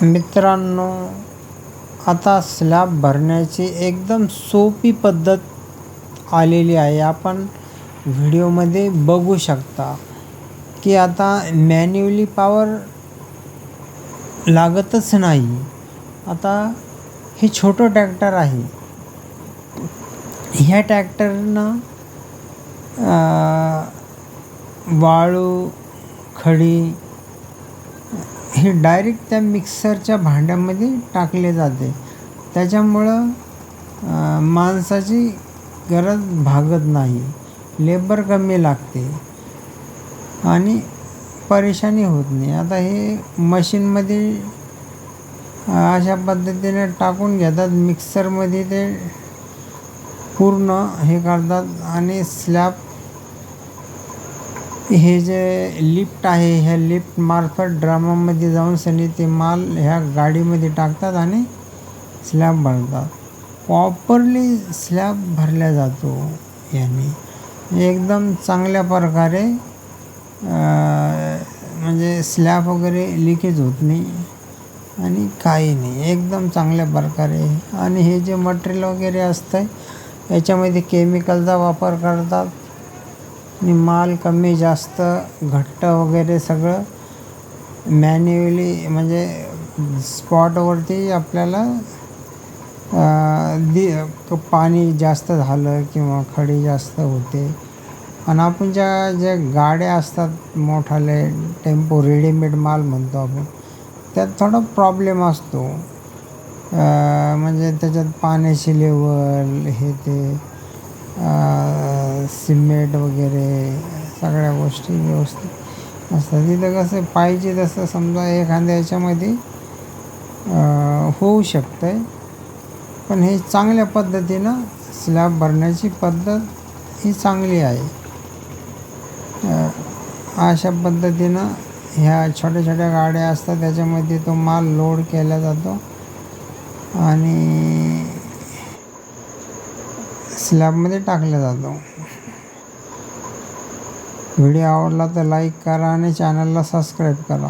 मित्रांनो, आता स्लॅब भरण्याची एकदम सोपी पद्धत आलेली आहे. आपण व्हिडिओमध्ये बघू शकता की आता मॅन्युअली पॉवर लागतच नाही. आता हे छोटं ट्रॅक्टर आहे. ह्या ट्रॅक्टरनं वाळू, खडी हे डायरेक्ट त्या मिक्सरच्या भांड्यामध्ये टाकले जाते. त्याच्यामुळं माणसाची गरज भागत नाही, लेबर कमी लागते आणि परेशानी होत नाही. आता हे मशीनमध्ये अशा पद्धतीने टाकून घेतात, मिक्सरमध्ये ते पूर्ण हे करतात आणि स्लॅब हे जे लिफ्ट आहे, ह्या लिफ्टमार्फत ड्रमामध्ये जाऊन सनी ते माल ह्या गाडीमध्ये टाकतात आणि स्लॅब भरतात. प्रॉपरली स्लॅब भरला जातो याने. एकदम चांगल्या प्रकारे म्हणजे स्लॅब वगैरे लिकेज होत नाही आणि काही नाही, एकदम चांगल्या प्रकारे. आणि हे जे मटेरियल वगैरे असतं याच्यामध्ये केमिकलचा वापर करतात आणि माल कमी जास्त घट्ट वगैरे सगळं मॅन्युअली म्हणजे स्पॉटवरती आपल्याला पाणी जास्त झालं किंवा खडी जास्त होते. आणि आपण ज्या गाड्या असतात मोठाले टेम्पो, रेडीमेड माल म्हणतो आपण, त्यात थोडा प्रॉब्लेम असतो. म्हणजे त्याच्यात पाण्याची लेवल हे ते सिमेंट वगैरे सगळ्या गोष्टी व्यवस्थित असतात. तिथं कसं पाहिजे तसं समजा एखाद्या याच्यामध्ये होऊ शकतं आहे. पण हे चांगल्या पद्धतीनं स्लॅब भरण्याची पद्धत ही चांगली आहे. अशा पद्धतीनं ह्या छोट्या छोट्या गाड्या असतात त्याच्यामध्ये तो माल लोड केला जातो आणि स्लॅबमध्ये टाकला जातो. व्हिडिओ आवडला तर लाईक करा आणि चॅनलला सबस्क्राईब करा.